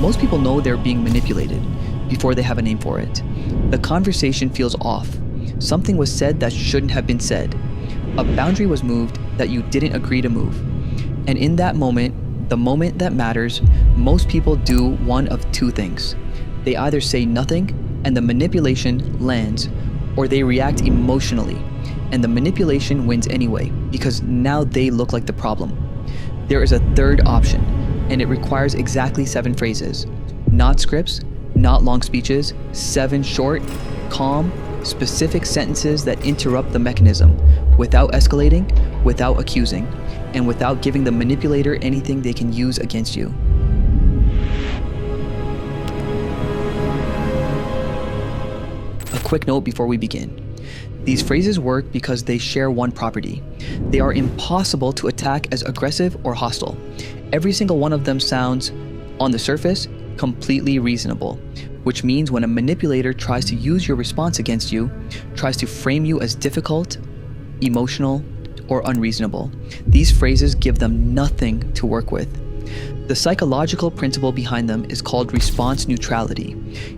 Most people know they're being manipulated before they have a name for it. The conversation feels off. Something was said that shouldn't have been said. A boundary was moved that you didn't agree to move. And in that moment, the moment that matters, most people do one of two things. They either say nothing and the manipulation lands, or they react emotionally and the manipulation wins anyway because now they look like the problem. There is a third option, and it requires exactly 7 phrases. Not scripts, not long speeches, 7 short, calm, specific sentences that interrupt the mechanism without escalating, without accusing, and without giving the manipulator anything they can use against you. A quick note before we begin. These phrases work because they share one property. They are impossible to attack as aggressive or hostile. Every single one of them sounds, on the surface, completely reasonable, which means when a manipulator tries to use your response against you, tries to frame you as difficult, emotional, or unreasonable, these phrases give them nothing to work with. The psychological principle behind them is called response neutrality,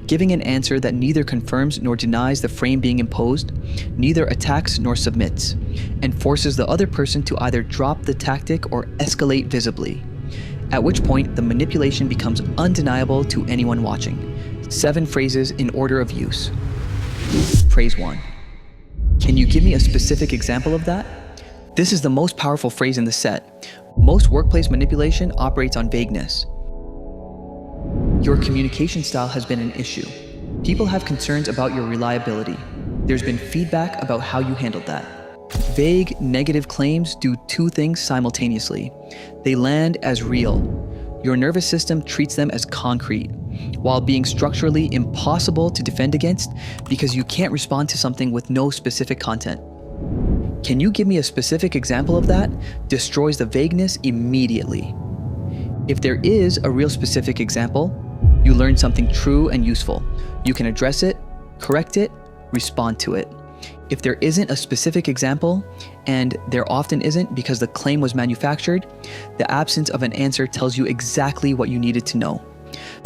giving an answer that neither confirms nor denies the frame being imposed, neither attacks nor submits, and forces the other person to either drop the tactic or escalate visibly, at which point the manipulation becomes undeniable to anyone watching. 7 phrases in order of use. Phrase 1. Can you give me a specific example of that? This is the most powerful phrase in the set. Most workplace manipulation operates on vagueness. Your communication style has been an issue. People have concerns about your reliability. There's been feedback about how you handled that. Vague, negative claims do 2 things simultaneously. They land as real. Your nervous system treats them as concrete, while being structurally impossible to defend against because you can't respond to something with no specific content. Can you give me a specific example of that? Destroys the vagueness immediately. If there is a real specific example, you learn something true and useful. You can address it, correct it, respond to it. If there isn't a specific example, and there often isn't because the claim was manufactured, the absence of an answer tells you exactly what you needed to know.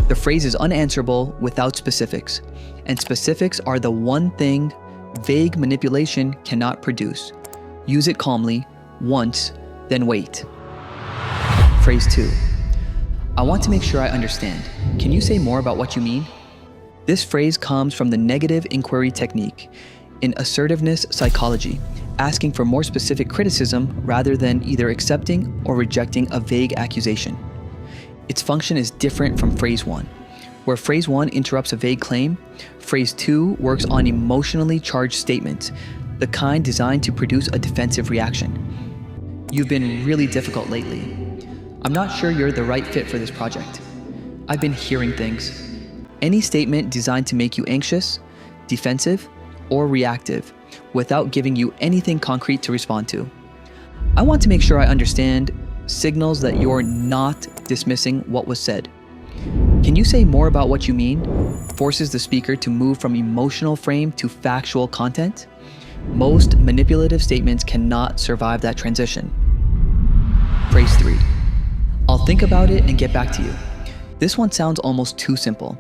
The phrase is unanswerable without specifics, and specifics are the one thing vague manipulation cannot produce. Use it calmly, once, then wait. Phrase 2. I want to make sure I understand. Can you say more about what you mean? This phrase comes from the negative inquiry technique in assertiveness psychology, asking for more specific criticism rather than either accepting or rejecting a vague accusation. Its function is different from phrase 1. Where phrase 1 interrupts a vague claim, phrase 2 works on emotionally charged statements, the kind designed to produce a defensive reaction. You've been really difficult lately. I'm not sure you're the right fit for this project. I've been hearing things. Any statement designed to make you anxious, defensive, or reactive without giving you anything concrete to respond to. I want to make sure I understand signals that you're not dismissing what was said. Can you say more about what you mean? Forces the speaker to move from emotional frame to factual content. Most manipulative statements cannot survive that transition. Phrase 3. I'll think about it and get back to you. This one sounds almost too simple.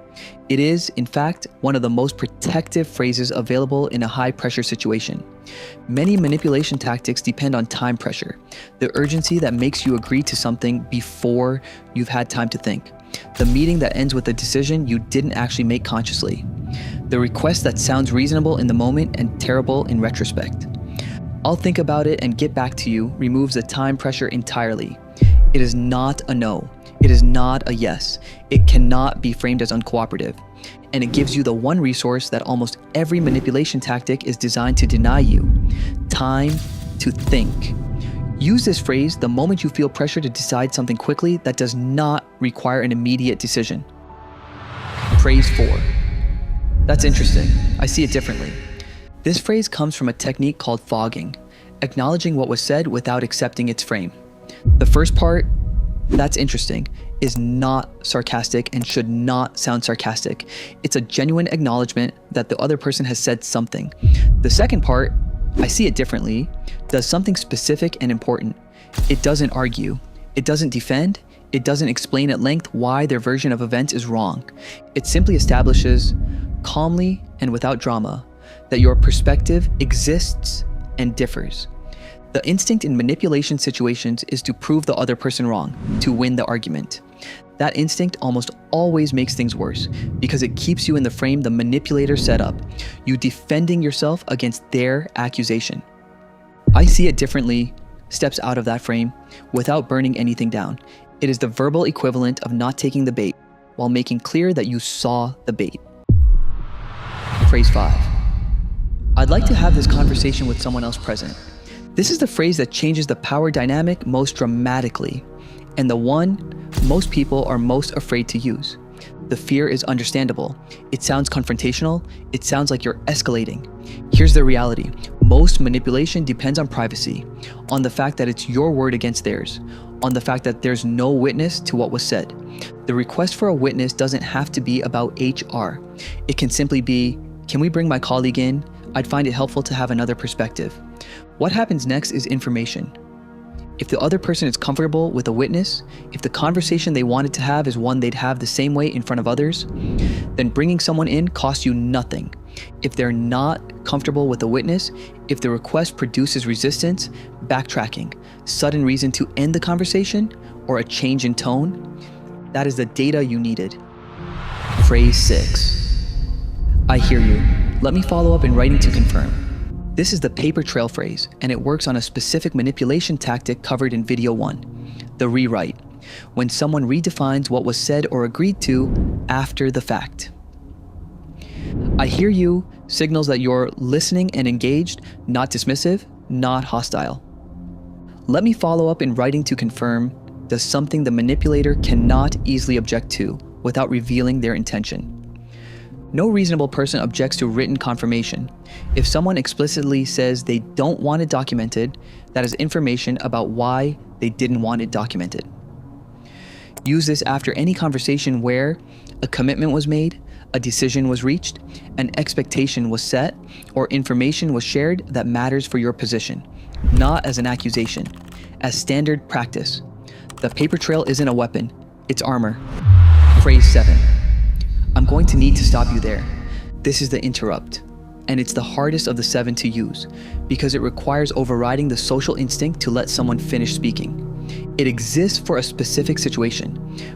It is, in fact, one of the most protective phrases available in a high-pressure situation. Many manipulation tactics depend on time pressure, the urgency that makes you agree to something before you've had time to think, the meeting that ends with a decision you didn't actually make consciously, the request that sounds reasonable in the moment and terrible in retrospect. I'll think about it and get back to you removes the time pressure entirely. It is not a no. It is not a yes. It cannot be framed as uncooperative. And it gives you the one resource that almost every manipulation tactic is designed to deny you: time to think. Use this phrase the moment you feel pressure to decide something quickly that does not require an immediate decision. Phrase 4. That's interesting. I see it differently. This phrase comes from a technique called fogging, acknowledging what was said without accepting its frame. The first part, that's interesting, is not sarcastic and should not sound sarcastic. It's a genuine acknowledgement that the other person has said something. The second part, I see it differently, does something specific and important. It doesn't argue. It doesn't defend. It doesn't explain at length why their version of events is wrong. It simply establishes, calmly and without drama, that your perspective exists and differs. The instinct in manipulation situations is to prove the other person wrong, to win the argument. That instinct almost always makes things worse because it keeps you in the frame the manipulator set up, you defending yourself against their accusation. I see it differently steps out of that frame without burning anything down. It is the verbal equivalent of not taking the bait while making clear that you saw the bait. Phrase 5. I'd like to have this conversation with someone else present. This is the phrase that changes the power dynamic most dramatically, and the one most people are most afraid to use. The fear is understandable. It sounds confrontational. It sounds like you're escalating. Here's the reality. Most manipulation depends on privacy, on the fact that it's your word against theirs, on the fact that there's no witness to what was said. The request for a witness doesn't have to be about HR. It can simply be, can we bring my colleague in? I'd find it helpful to have another perspective. What happens next is information. If the other person is comfortable with a witness, if the conversation they wanted to have is one they'd have the same way in front of others, then bringing someone in costs you nothing. If they're not comfortable with a witness, if the request produces resistance, backtracking, sudden reason to end the conversation, or a change in tone, that is the data you needed. Phrase 6. I hear you. Let me follow up in writing to confirm. This is the paper trail phrase, and it works on a specific manipulation tactic covered in video 1, the rewrite, when someone redefines what was said or agreed to after the fact. I hear you signals that you're listening and engaged, not dismissive, not hostile. Let me follow up in writing to confirm does something the manipulator cannot easily object to without revealing their intention. No reasonable person objects to written confirmation. If someone explicitly says they don't want it documented, that is information about why they didn't want it documented. Use this after any conversation where a commitment was made, a decision was reached, an expectation was set, or information was shared that matters for your position, not as an accusation, as standard practice. The paper trail isn't a weapon, it's armor. Phrase 7. I'm going to need to stop you there. This is the interrupt, and it's the hardest of the 7 to use because it requires overriding the social instinct to let someone finish speaking. It exists for a specific situation.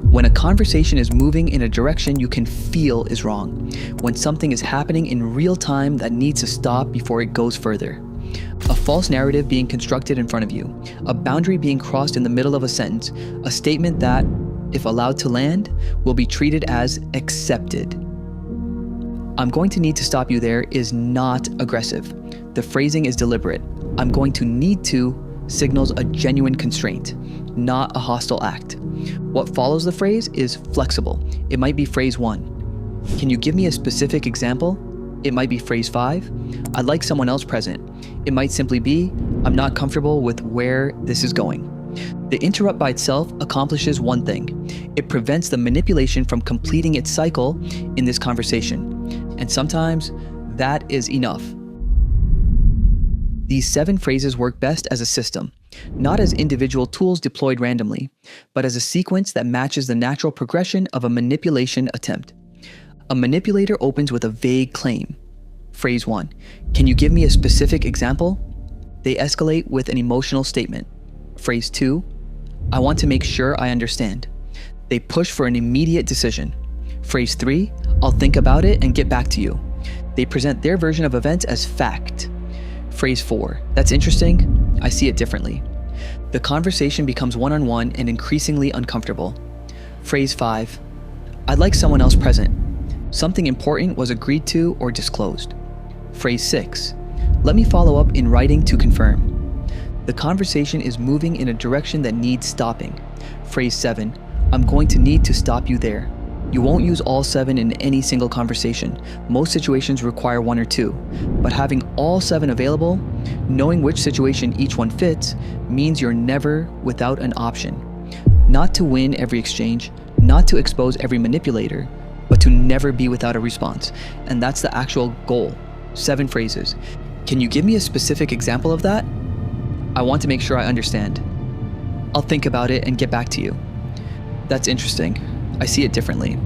When a conversation is moving in a direction you can feel is wrong, when something is happening in real time that needs to stop before it goes further. A false narrative being constructed in front of you, a boundary being crossed in the middle of a sentence, a statement that, if allowed to land, will be treated as accepted. I'm going to need to stop you there is not aggressive. The phrasing is deliberate. I'm going to need to signals a genuine constraint, not a hostile act. What follows the phrase is flexible. It might be phrase 1. Can you give me a specific example? It might be phrase 5. I'd like someone else present. It might simply be, I'm not comfortable with where this is going. The interrupt by itself accomplishes one thing. It prevents the manipulation from completing its cycle in this conversation. And sometimes that is enough. These 7 phrases work best as a system, not as individual tools deployed randomly, but as a sequence that matches the natural progression of a manipulation attempt. A manipulator opens with a vague claim. Phrase 1. Can you give me a specific example? They escalate with an emotional statement. Phrase 2. I want to make sure I understand. They push for an immediate decision. Phrase 3. I'll think about it and get back to you. They present their version of events as fact. Phrase 4. That's interesting. I see it differently. The conversation becomes one-on-one and increasingly uncomfortable. Phrase 5. I'd like someone else present. Something important was agreed to or disclosed. Phrase 6. Let me follow up in writing to confirm. The conversation is moving in a direction that needs stopping. Phrase 7. I'm going to need to stop you there. You won't use all 7 in any single conversation. Most situations require 1 or 2, but having all 7 available, knowing which situation each one fits, means you're never without an option. Not to win every exchange, not to expose every manipulator, but to never be without a response. And that's the actual goal. 7 phrases. Can you give me a specific example of that? I want to make sure I understand. I'll think about it and get back to you. That's interesting. I see it differently.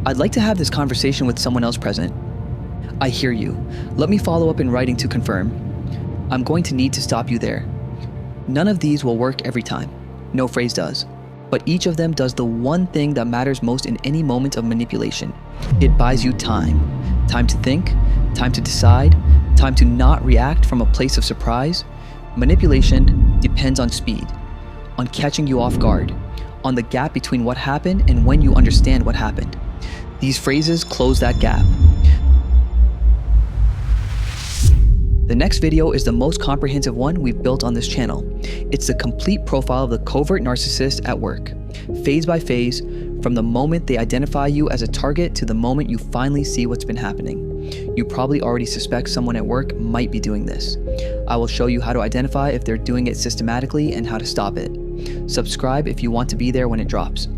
I'd like to have this conversation with someone else present. I hear you. Let me follow up in writing to confirm. I'm going to need to stop you there. None of these will work every time. No phrase does. But each of them does the one thing that matters most in any moment of manipulation. It buys you time. Time to think, time to decide, time to not react from a place of surprise. Manipulation depends on speed, on catching you off guard, on the gap between what happened and when you understand what happened. These phrases close that gap. The next video is the most comprehensive one we've built on this channel. It's the complete profile of the covert narcissist at work, phase by phase, from the moment they identify you as a target to the moment you finally see what's been happening. You probably already suspect someone at work might be doing this. I will show you how to identify if they're doing it systematically and how to stop it. Subscribe if you want to be there when it drops.